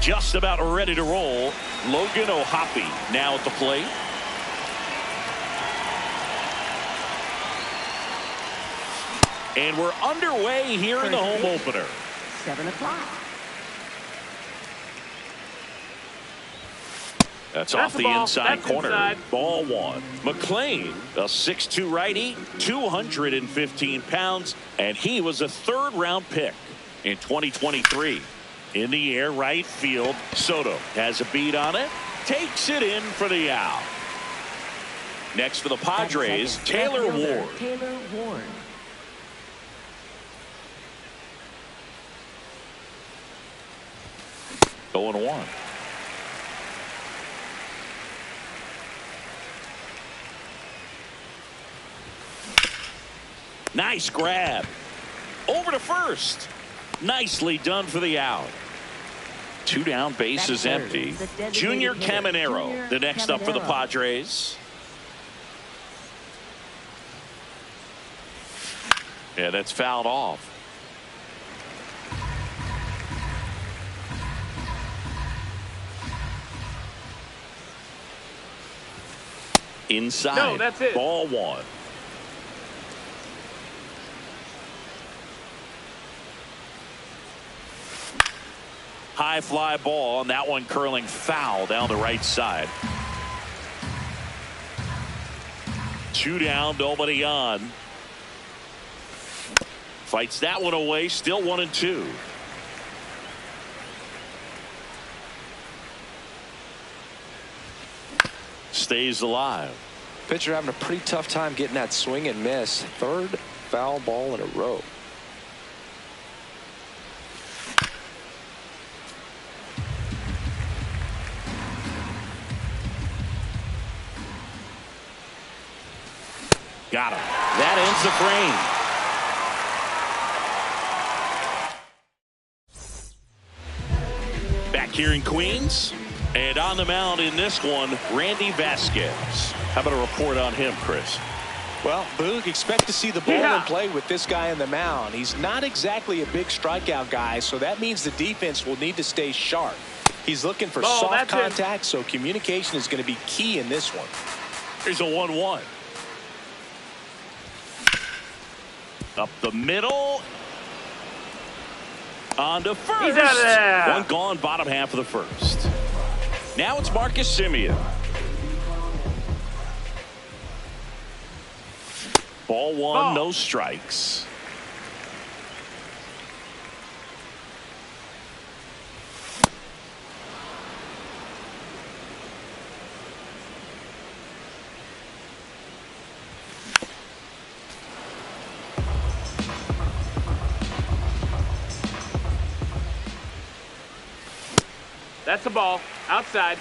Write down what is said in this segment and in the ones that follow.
Just about ready to roll. Logan O'Hoppe now at the plate. And we're underway here in the home opener. 7 o'clock. That's off the inside corner. Ball one. McLean, a 6'2 righty, 215 pounds, and he was a third-round pick in 2023. In the air, right field. Soto has a beat on it. Takes it in for the out. Next for the Padres, Taylor Ward. Taylor Ward. Going one. Nice grab. Over to first. Nicely done for the out. 2 down, bases empty. Junior Caminero, the next up for the Padres. Yeah, that's fouled off. Inside. No, that's it. Ball one. High fly ball, and that one curling foul down the right side. 2 down, nobody on. Fights that one away, still 1-2. Stays alive. Pitcher having a pretty tough time getting that swing and miss. Third foul ball in a row. Got him. That ends the frame. Back here in Queens. And on the mound in this one, Randy Vasquez. How about a report on him, Chris? Well, Boog, expect to see the ball in play with this guy on the mound. He's not exactly a big strikeout guy, so that means the defense will need to stay sharp. He's looking for soft contact, so communication is going to be key in this one. Here's a 1-1. Up the middle. On to first. He's out of there. One gone, bottom half of the first. Now it's Marcus Semien. Ball one, no strikes. That's a ball. Outside.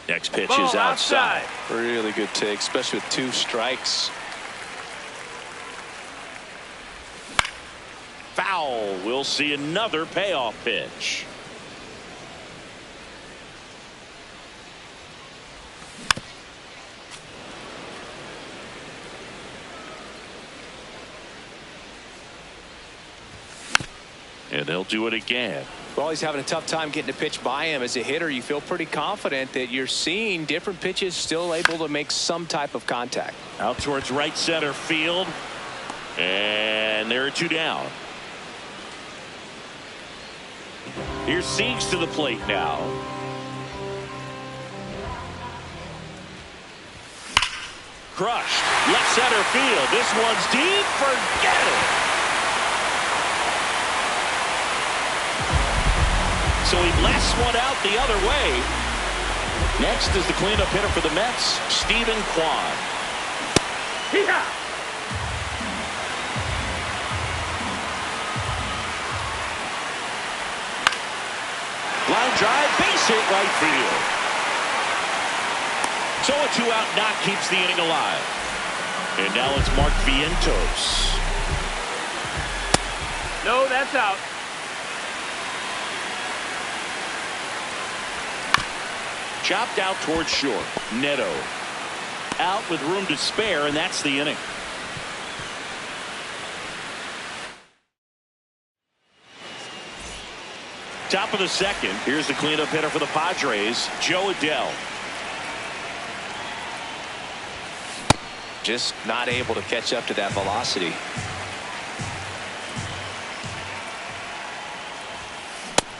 Next pitch is outside. Really good take, especially with 2 strikes. Foul. We'll see another payoff pitch. And they'll do it again. Well, he's having a tough time getting a pitch by him. As a hitter, you feel pretty confident that you're seeing different pitches still able to make some type of contact. Out towards right center field. And there are 2 down. Here's Siegs to the plate now. Crushed. Left center field. This one's deep. Forget it. So he blasts one out the other way. Next is the cleanup hitter for the Mets, Stephen Kwan. Line drive, base hit right field. So a 2-out knock keeps the inning alive. And now it's Mark Vientos. No, that's out. Chopped out towards short. Neto out with room to spare, and that's the inning. Top of the second. Here's the cleanup hitter for the Padres, Jo Adell. Just not able to catch up to that velocity.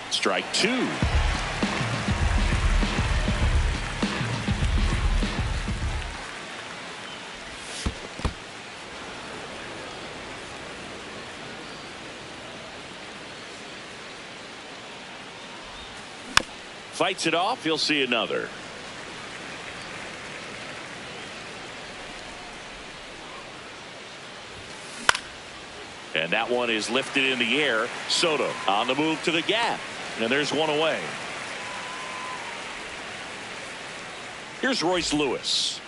Strike two. Fights it off. He'll see another. And that one is lifted in the air. Soto on the move to the gap. And there's one away. Here's Royce Lewis.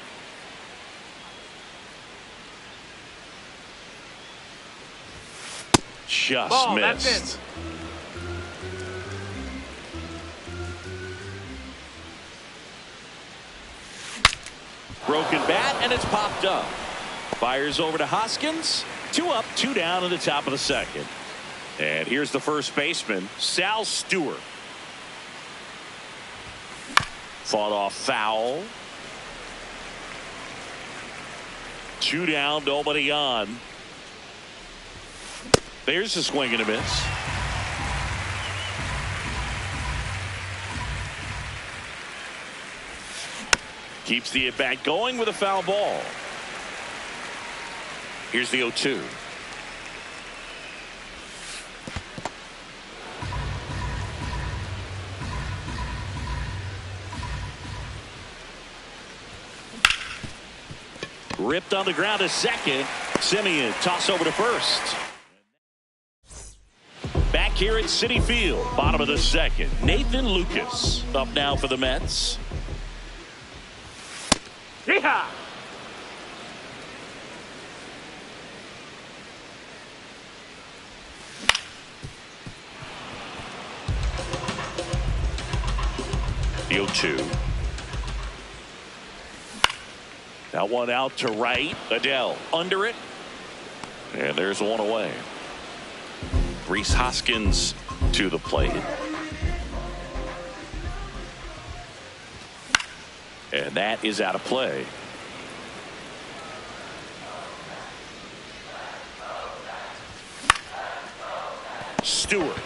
Just Ball, missed. that's it. Broken bat, and it's popped up. Fires over to Hoskins. 2 up, 2 down in the top of the second. And here's the first baseman, Sal Stewart. Fought off foul. 2 down, nobody on. There's a swing and a miss. Keeps the at-bat going with a foul ball. Here's the 0-2. Ripped on the ground to second. Semien toss over to first. Back here at Citi Field, bottom of the second. Nathan Lucas up now for the Mets. Yeehaw! The 0-2. That one out to right. Adell under it. And there's one away. Rhys Hoskins to the plate. And that is out of play. Stewart.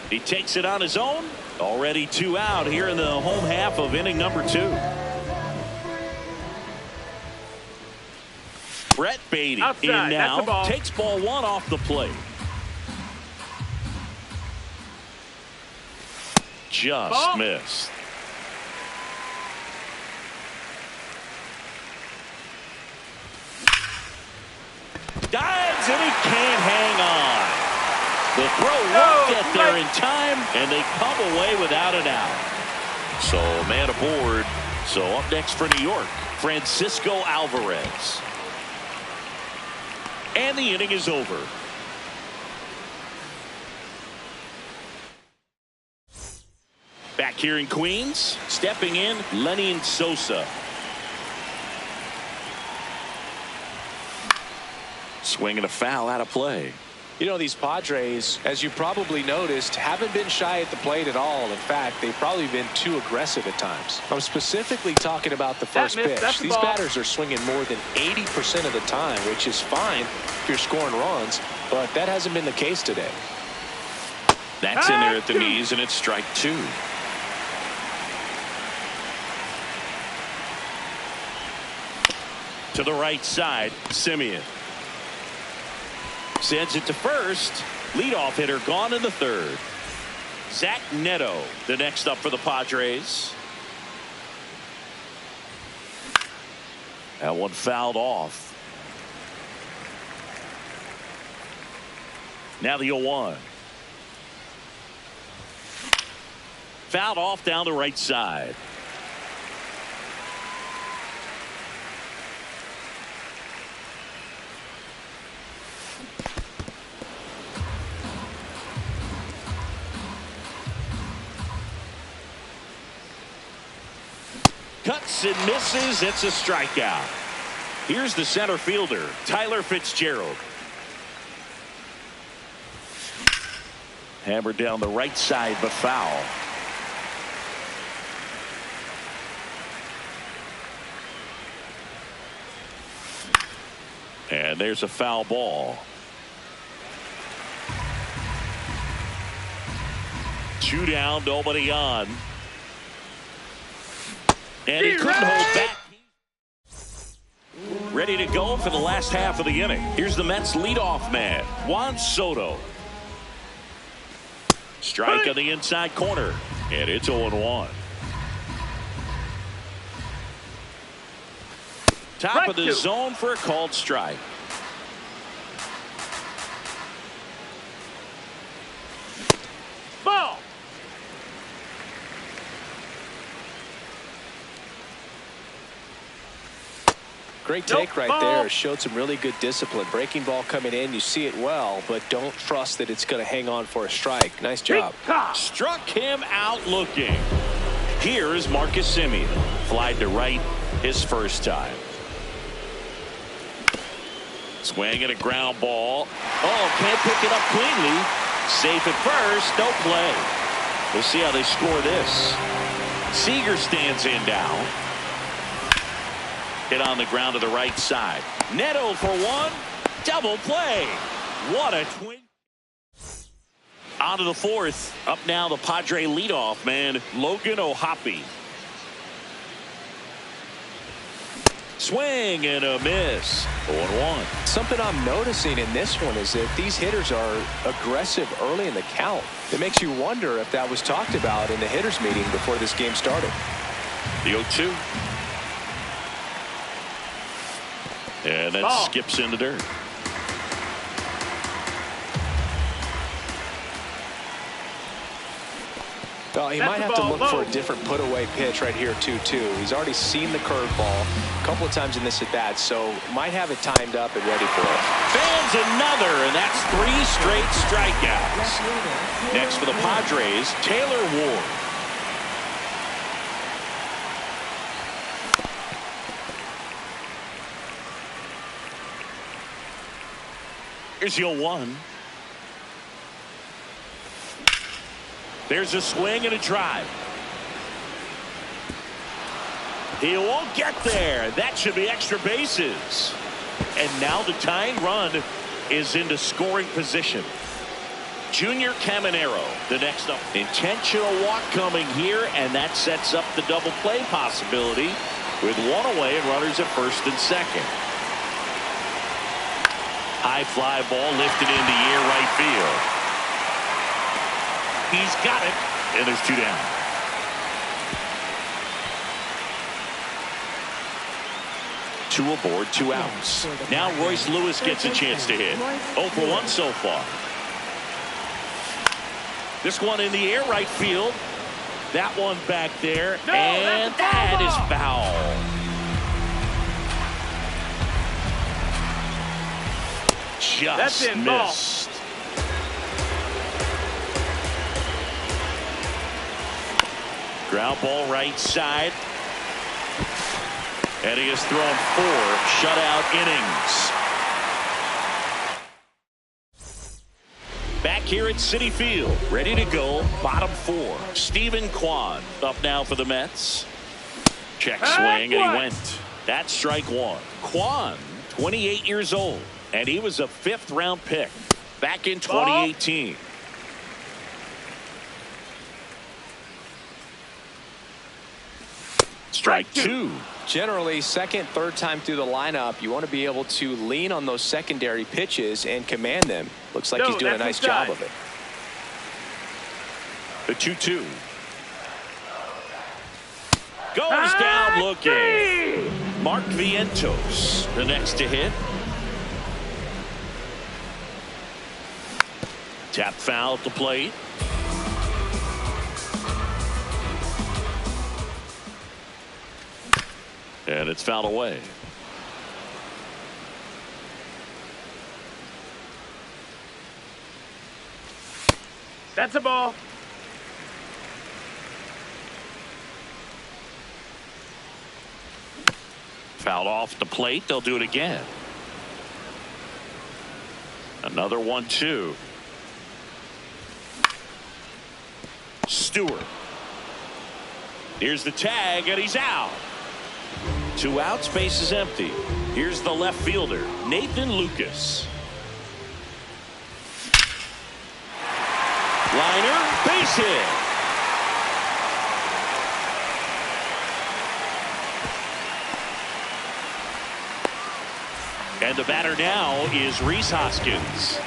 He takes it on his own. Already 2 out here in the home half of inning number 2. Brett Baty Outside. in now. That's a ball. Takes ball 1 off the plate. Just Ball. missed. Dives and he can't hang on. The throw won't get there in time, and they come away without an out. So man aboard. So up next for New York, Francisco Alvarez. And the inning is over. Back here in Queens, stepping in, Lenny Sosa. Swinging a foul out of play. You know, these Padres, as you probably noticed, haven't been shy at the plate at all. In fact, they've probably been too aggressive at times. I'm specifically talking about the first pitch. These batters are swinging more than 80% of the time, which is fine if you're scoring runs, but that hasn't been the case today. That's in there at the knees, and it's strike 2. To the right side, Semien. Sends it to first. Leadoff hitter gone in the third. Zach Neto, the next up for the Padres. That one fouled off. Now the 0-1. Fouled off down the right side. Cuts and misses. It's a strikeout. Here's the center fielder, Tyler Fitzgerald. Hammered down the right side, but foul. And there's a foul ball. 2 down, nobody on. And he couldn't hold back. Ready to go for the last half of the inning. Here's the Mets leadoff man, Juan Soto. Strike on the inside corner, and it's 0-1. Top of the zone for a called strike. Ball. Great take right there. Showed some really good discipline. Breaking ball coming in. You see it well, but don't trust that it's going to hang on for a strike. Nice job. Struck him out looking. Here's Marcus Semien. Flied to right his first time. Swing and a ground ball. Oh, can't pick it up cleanly. Safe at first. No play. We'll see how they score this. Seager stands in down. Hit on the ground to the right side. Neto for one. Double play. What a twin. On to the fourth. Up now the Padre leadoff man, Logan O'Hoppe. Swing and a miss. 0-1. Something I'm noticing in this one is that these hitters are aggressive early in the count. It makes you wonder if that was talked about in the hitters meeting before this game started. The 0-2. And that skips in the dirt. Well, he might have to look for a different put-away pitch right here, too. He's already seen the curveball a couple of times in this at-bat, so might have it timed up and ready for it. Fans another, and that's 3 straight strikeouts. Next for the Padres, Taylor Ward. Here's the 0-1. There's a swing and a drive. He won't get there. That should be extra bases. And now the tying run is into scoring position. Junior Caminero, the next up. Intentional walk coming here, and that sets up the double play possibility with 1 away and runners at first and second. High fly ball lifted in the air right field. He's got it, and there's 2 down. Two aboard, 2 outs. Now Royce Lewis gets a chance to hit. 0 for 1 so far. This one in the air right field. That one back there, and that is foul. Just missed. Ground ball right side. And he has thrown 4 shutout innings. Back here at Citi Field, ready to go, bottom 4. Stephen Kwan up now for the Mets. Check swing, and he went. That's strike 1. Kwan, 28 years old, and he was a 5th-round pick back in 2018. Strike 2. Generally, second, third time through the lineup, you want to be able to lean on those secondary pitches and command them. Looks like he's doing a nice job of it. The 2-2. Goes down looking. Mark Vientos, the next to hit. Tap foul at the plate. And it's fouled away. That's a ball. Fouled off the plate. They'll do it again. Another 1-2. Stewart. Here's the tag, and he's out. 2 outs, base is empty. Here's the left fielder, Nathan Lucas. Liner, base hit. And the batter now is Rhys Hoskins.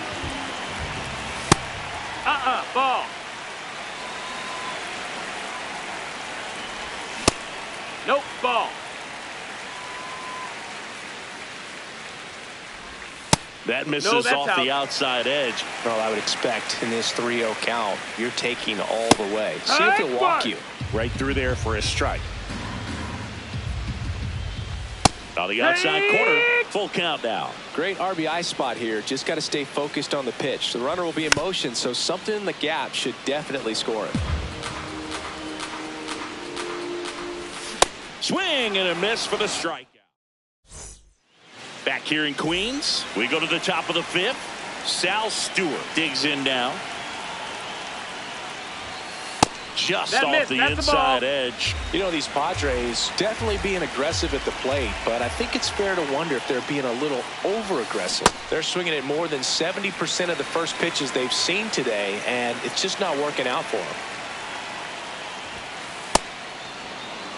Ball. Nope, ball. That misses off the outside edge. Well, I would expect in this 3-0 count, you're taking all the way. See if he'll walk you. Right through there for a strike. On the outside corner, full count now. Great RBI spot here. Just got to stay focused on the pitch. The runner will be in motion, so something in the gap should definitely score him. Swing and a miss for the strikeout. Back here in Queens, we go to the top of the 5th. Sal Stewart digs in now. Just off the inside edge. You know, these Padres definitely being aggressive at the plate, but I think it's fair to wonder if they're being a little over-aggressive. They're swinging at more than 70% of the first pitches they've seen today, and it's just not working out for them.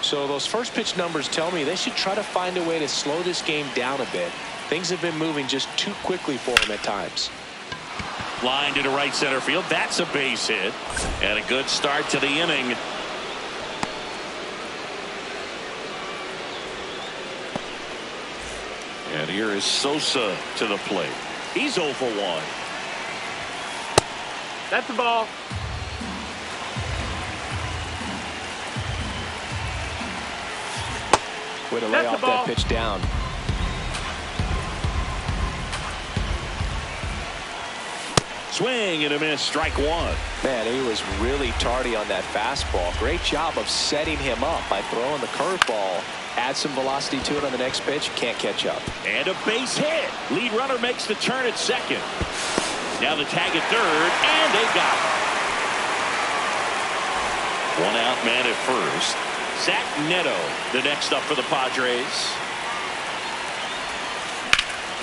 So those first pitch numbers tell me they should try to find a way to slow this game down a bit. Things have been moving just too quickly for them at times. Line to the right center field. That's a base hit. And a good start to the inning. And here is Sosa to the plate. He's 0 for 1. That's the ball. Way to lay off that pitch down. Swing and a miss, strike 1. Man, he was really tardy on that fastball. Great job of setting him up by throwing the curveball. Add some velocity to it on the next pitch. Can't catch up. And a base hit. Lead runner makes the turn at second. Now the tag at third, and they got it. 1 out man at first. Zach Neto, the next up for the Padres.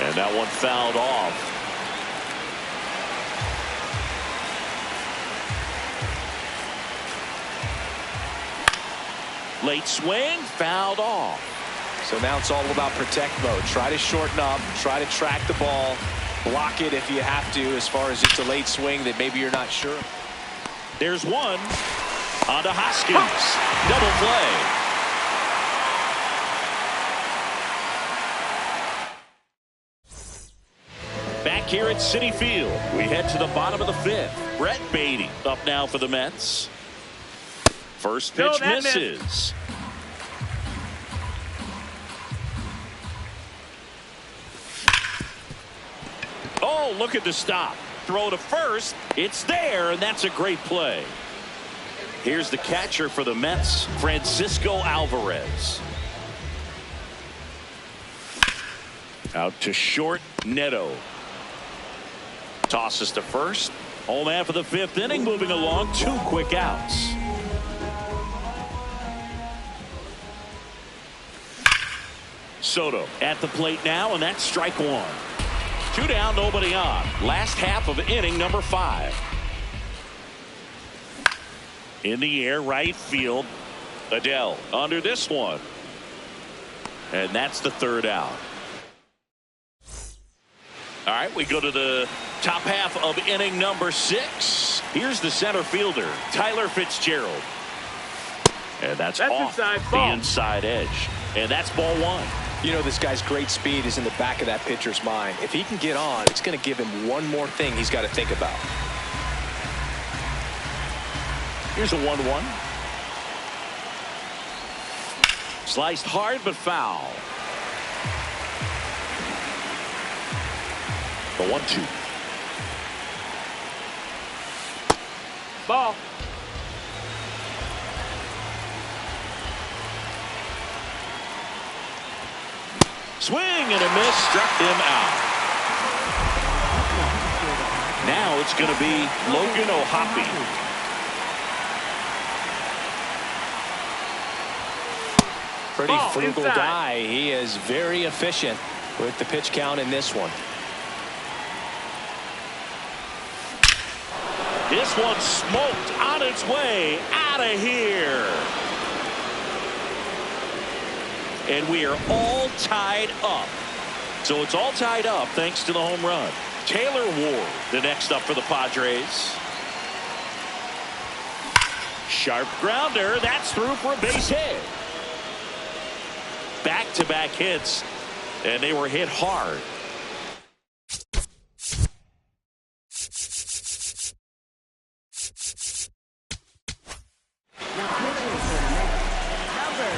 And that one fouled off. Late swing, fouled off. So now it's all about protect mode. Try to shorten up, try to track the ball, block it if you have to, as far as it's a late swing that maybe you're not sure. There's one. On to Hoskins. Double play. Back here at Citi Field, we head to the bottom of the 5th. Brett Baty up now for the Mets. First pitch misses. Oh, look at the stop. Throw to first. It's there, and that's a great play. Here's the catcher for the Mets, Francisco Alvarez. Out to short, Neto. Tosses to first. Home man for the 5th inning, moving along. 2 quick outs. Soto at the plate now, and that's strike 1. 2 down, nobody on. Last half of inning number 5. In the air, right field. Adele under this one. And that's the 3rd out. All right, we go to the top half of inning number 6. Here's the center fielder, Tyler Fitzgerald. And that's off the inside edge. And that's ball 1. You know, this guy's great speed is in the back of that pitcher's mind. If he can get on, it's going to give him one more thing he's got to think about. Here's a 1-1. Sliced hard but foul. The 1-2. Ball. Swing and a miss, struck him out. Now it's going to be Logan O'Hoppe. Pretty Ball frugal inside. guy. He is very efficient with the pitch count in this one. This one smoked on its way out of here. And we are all tied up. So it's all tied up thanks to the home run. Taylor Ward, the next up for the Padres. Sharp grounder. That's through for a base hit. Back-to-back hits, and they were hit hard. Now pitching for the Mets. Number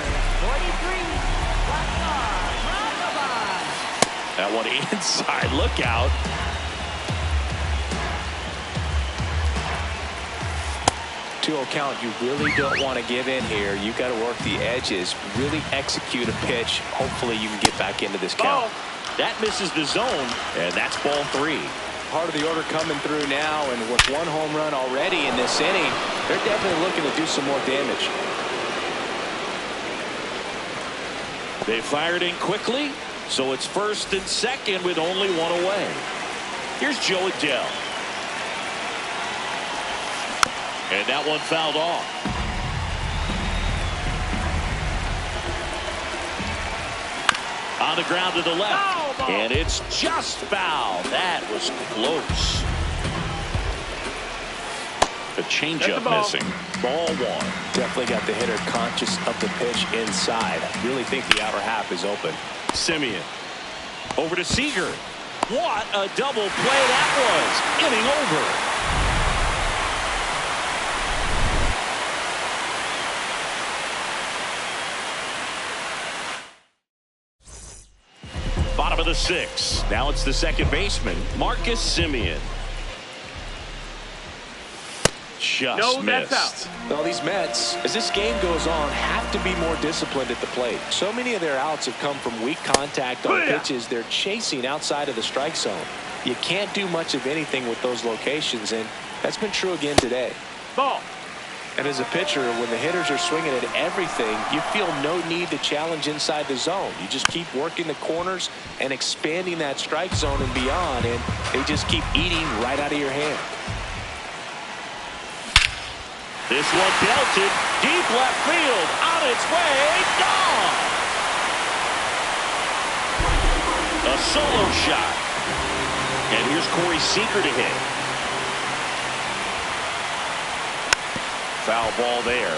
43, Rafael. That one inside. Look out. Count, you really don't want to give in here. You got to work the edges, really execute a pitch. Hopefully you can get back into this count. That misses the zone, and that's ball 3. Part of the order coming through now, and with one home run already in this inning, they're definitely looking to do some more damage. They fired in quickly, so it's first and second with only one away. Here's Joe Adell. And that one fouled off. On the ground to the left. And it's just foul. That was close. The changeup missing. Ball 1. Definitely got the hitter conscious of the pitch inside. I really think the outer half is open. Simeon. Over to Seager. What a double play that was. Inning over. Bottom of the 6th. Now it's the second baseman, Marcus Simeon. Just missed. That's out. Well, these Mets, as this game goes on, have to be more disciplined at the plate. So many of their outs have come from weak contact on pitches they're chasing outside of the strike zone. You can't do much of anything with those locations, and that's been true again today. Ball. And as a pitcher, when the hitters are swinging at everything, you feel no need to challenge inside the zone. You just keep working the corners and expanding that strike zone and beyond, and they just keep eating right out of your hand. This one belted deep left field. On its way. Gone. A solo shot. And here's Corey Seager to hit. Foul ball there.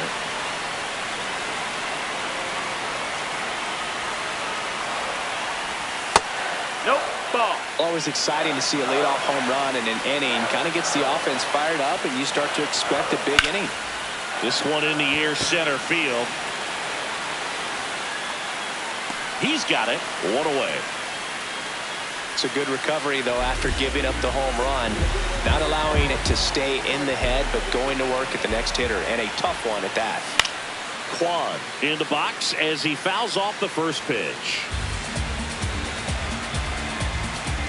Nope. Ball. Always exciting to see a leadoff home run in an inning. Kind of gets the offense fired up, and you start to expect a big inning. This one in the air, center field. He's got it. One away. It's a good recovery, though, after giving up the home run. Not allowing it to stay in the head, but going to work at the next hitter, and a tough one at that. Kwan in the box as he fouls off the first pitch.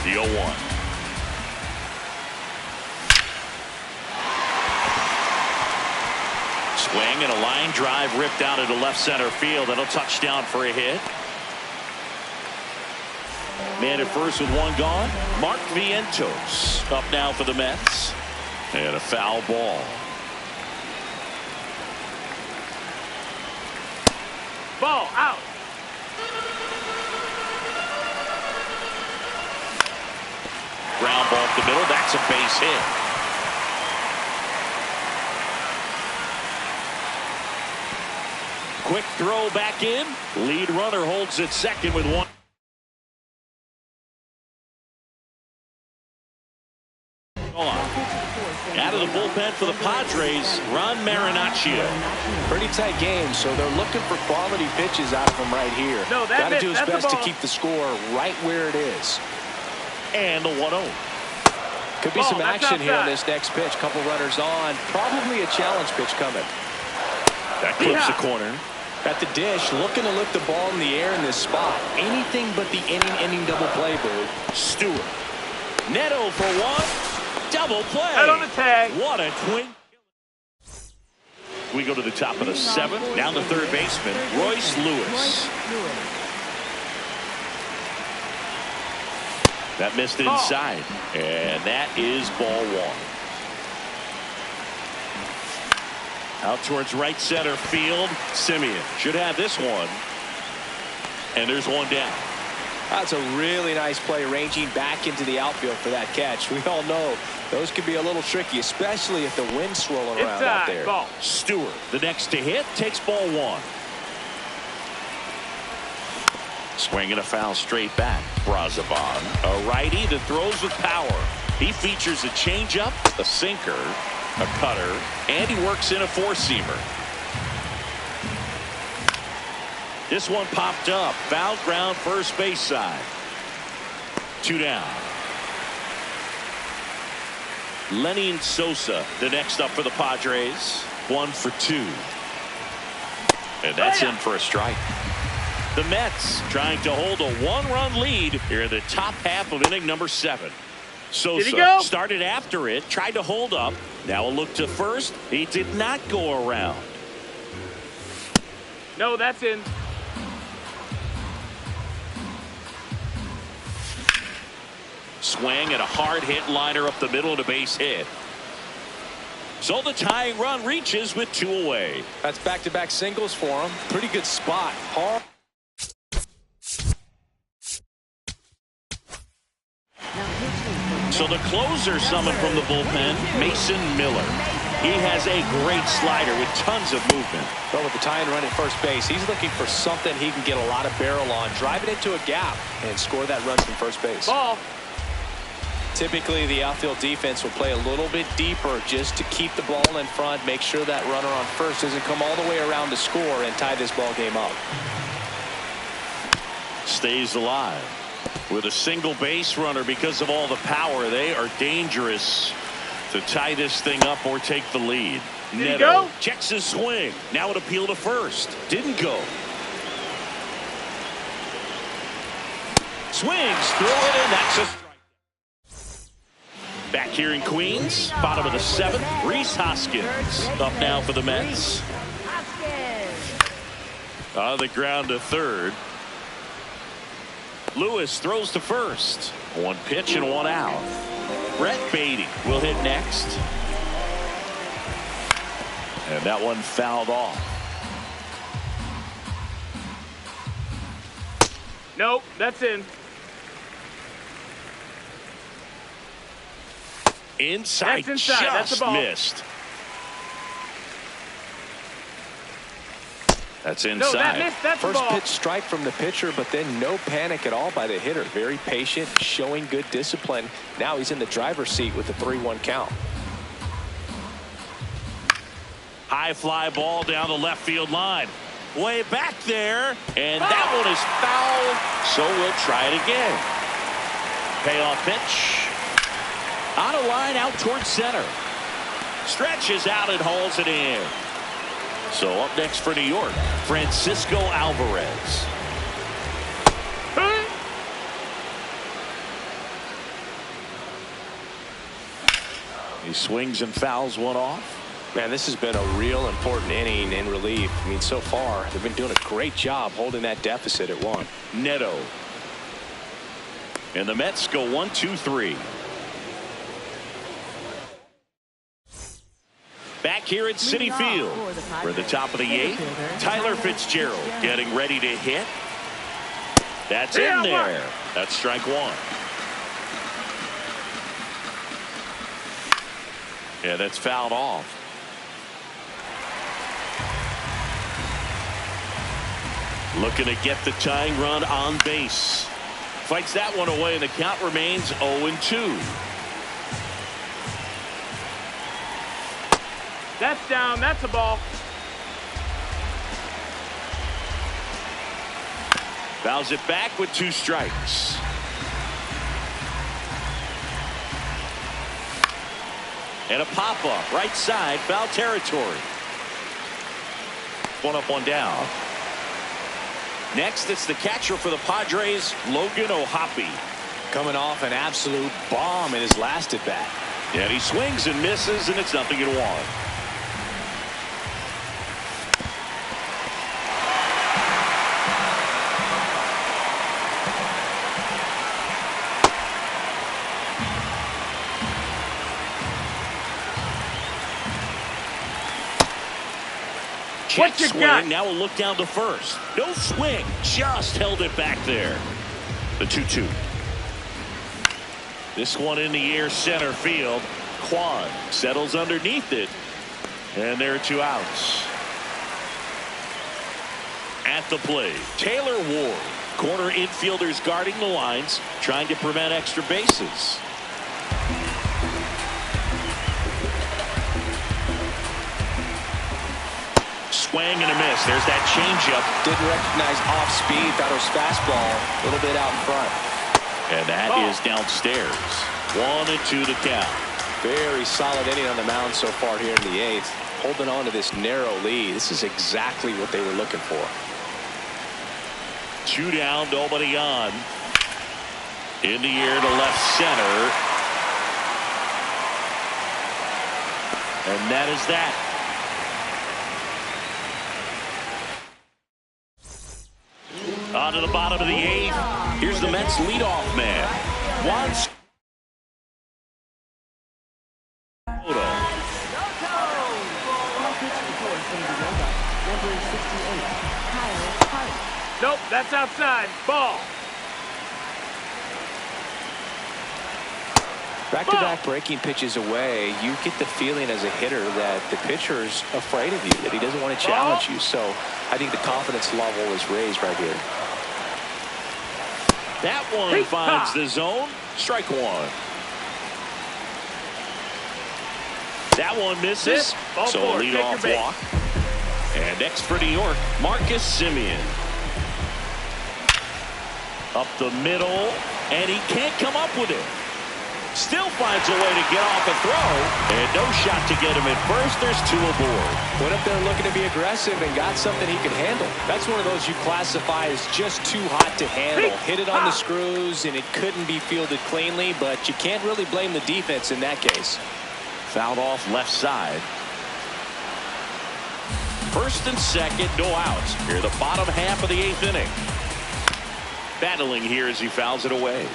The 0-1. Swing and a line drive ripped out into left center field, and a touchdown for a hit. Man at first with one gone. Mark Vientos up now for the Mets. And a foul ball. Ball out. Ground ball up the middle. That's a base hit. Quick throw back in. Lead runner holds it second with one. Out of the bullpen for the Padres, Ron Marinaccio. Pretty tight game, so they're looking for quality pitches out of him right here. No, got to do his that's best to ball. keep the score right where it is. And the 1-0. Could be Ball, some that's action here on outside. this next pitch. Couple runners on. Probably a challenge pitch coming. That clips the corner. At the dish, looking to lift the ball in the air in this spot. Anything but the inning double play, Boo. Stewart. Neto for one. Double play. Head on the tag. What a twin. We go to the top of the 7th. Now the third baseman, Royce Lewis. That missed inside. And that is ball 1. Out towards right center field. Simeon should have this one. And there's one down. That's a really nice play, ranging back into the outfield for that catch. We all know those can be a little tricky, especially if the wind's swirling around out there. Ball. Stewart, the next to hit, takes ball 1. Swinging a foul straight back. Brazoban, a righty that throws with power. He features a changeup, a sinker, a cutter, and he works in a four-seamer. This one popped up. Foul ground, first base side. 2 down. Lenny Sosa, the next up for the Padres. 1 for 2. And that's in for a strike. The Mets trying to hold a 1-run lead here in the top half of inning number 7. Sosa started after it, tried to hold up. Now a look to first. He did not go around. No, that's in. Swing and a hard hit liner up the middle and a base hit. So the tying run reaches with 2 away. That's back-to-back singles for him. Pretty good spot. Hard. So the closer summoned from the bullpen, Mason Miller. He has a great slider with tons of movement. But with the tying run at first base, he's looking for something he can get a lot of barrel on, drive it into a gap, and score that run from first base. Ball. Typically, the outfield defense will play a little bit deeper just to keep the ball in front, make sure that runner on first doesn't come all the way around to score and tie this ball game up. Stays alive with a single base runner because of all the power. They are dangerous to tie this thing up or take the lead. Did he go? Checks his swing. Now an appeal to first. Didn't go. Swings through it, and that's a strike. Back here in Queens, bottom of the 7th, Rhys Hoskins up now for the Mets. On the ground to third. Lewis throws to first. 1 pitch and 1 out. Brett Beatty will hit next. And that one fouled off. Nope, that's in. Inside, that's inside. That's just the ball. missed. That's inside. No, that missed. That's First the ball. pitch strike from the pitcher, but then no panic at all by the hitter. Very patient, showing good discipline. Now he's in the driver's seat with the 3-1 count. High fly ball down the left field line. Way back there. And that one is foul. So we'll try it again. Payoff pitch. On a line out towards center. Stretches out and hauls it in. So up next for New York, Francisco Alvarez. He swings and fouls one off. Man, this has been a real important inning in relief. I mean, so far, they've been doing a great job holding that deficit at 1. Neto. And the Mets go 1-2-3. Back here at Citi Field, we're at the top of the 8th. Tyler Fitzgerald getting ready to hit. That's in there. That's strike 1. Yeah, that's fouled off. Looking to get the tying run on base. Fights that one away, and the count remains 0-2. That's down. That's a ball. Fouls it back with 2 strikes. And a pop-up right side, foul territory. 1 up, 1 down. Next, it's the catcher for the Padres, Logan O'Hoppe. Coming off an absolute bomb in his last at bat. And he swings and misses, and it's 0-1. What you swing. got? Now we'll look down to first. No swing. Just held it back there. The 2-2. This one in the air center field. Kwan settles underneath it. And there are 2 outs. At the plate, Taylor Ward. Corner infielders guarding the lines, trying to prevent extra bases. Swing and a miss. There's that changeup. Didn't recognize off speed. Thought it was fastball. A little bit out in front. And that is downstairs. 1-2 to count. Very solid inning on the mound so far here in the 8th. Holding on to this narrow lead. This is exactly what they were looking for. 2 down, nobody on. In the air to left center. And that is that. On to the bottom of the 8th. Here's the Mets leadoff man. Juan Soto. Nope, that's outside. Ball. Back-to-back breaking pitches away, you get the feeling as a hitter that the pitcher's afraid of you, that he doesn't want to challenge you. So I think the confidence level is raised right here. That one finds the zone. Strike 1. That one misses. So a leadoff walk. And next for New York, Marcus Semien. Up the middle, and he can't come up with it. Still finds a way to get off a throw, and no shot to get him at first. There's 2 aboard. Went up there looking to be aggressive and got something he could handle. That's one of those you classify as just too hot to handle. Hit it on the screws, and it couldn't be fielded cleanly, but you can't really blame the defense in that case. Fouled off left side. First and second, no outs. Here the bottom half of the 8th inning. Battling here as he fouls it away.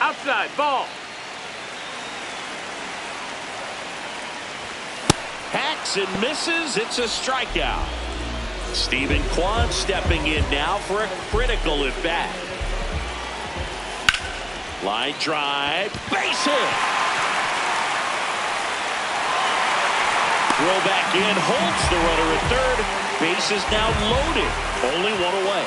Outside. Ball. Hacks and misses. It's a strikeout. Stephen Kwan stepping in now for a critical at bat. Line drive. Base hit. Throw back in, holds the runner at third. Base is now loaded. Only 1 away.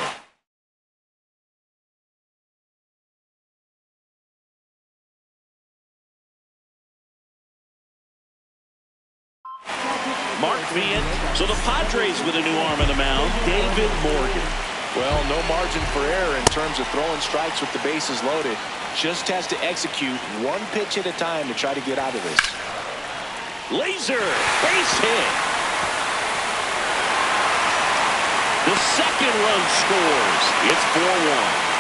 Mark Vian. So the Padres with a new arm in the mound, David Morgan. Well, no margin for error in terms of throwing strikes with the bases loaded. Just has to execute 1 pitch at a time to try to get out of this. Laser, base hit. The second run scores. It's 4-1.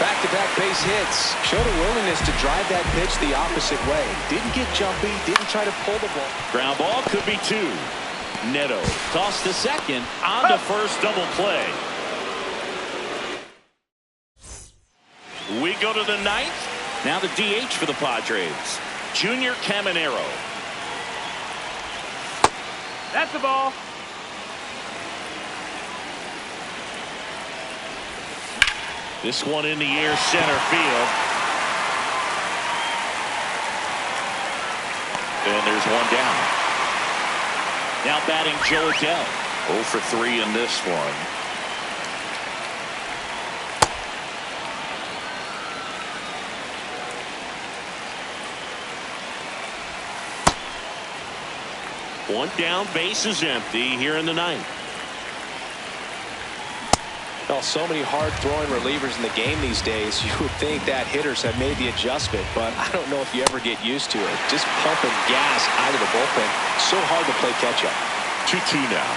Back-to-back base hits. Showed a willingness to drive that pitch the opposite way. Didn't get jumpy, didn't try to pull the ball. Ground ball could be 2. Neto tossed to second, on to first, double play. We go to the 9th. Now the DH for the Padres, Junior Caminero. That's the ball. This one in the air center field. And there's 1 down. Now batting Joe Adell. 0 for 3 in this one. One down, base is empty here in the 9th. Well, so many hard-throwing relievers in the game these days, you would think that hitters have made the adjustment, but I don't know if you ever get used to it. Just pumping gas out of the bullpen. So hard to play catch-up. 2-2 now.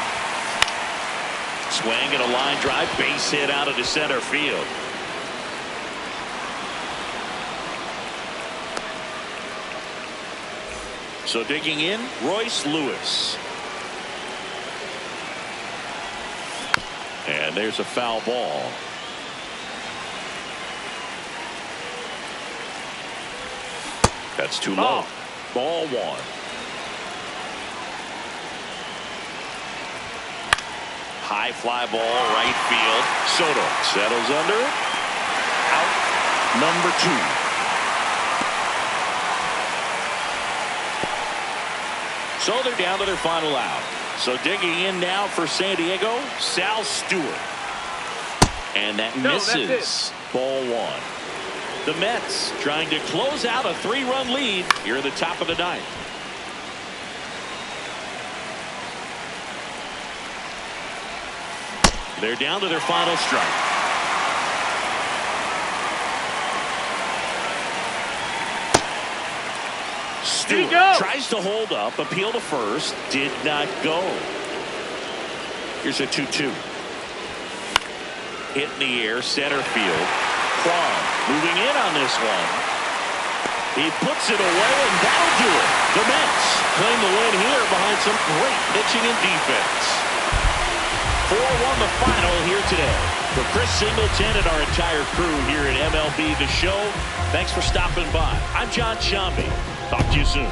Swing and a line drive, base hit out of the center field. So digging in, Royce Lewis. And there's a foul ball. That's too low. Ball one. High fly ball, right field. Soto settles under it. Out number 2. So they're down to their final out. So digging in now for San Diego, Sal Stewart. And that misses. Ball one. The Mets trying to close out a 3-run lead here at the top of the 9th. They're down to their final strike. Stewart tries to hold up, appeal to first, did not go. Here's a 2-2. Hit in the air, center field. Kwan moving in on this one. He puts it away, and that'll do it. The Mets claim the win here behind some great pitching and defense. 4-1 the final here today. For Chris Singleton and our entire crew here at MLB The Show, thanks for stopping by. I'm John Sciambi. Talk to you soon.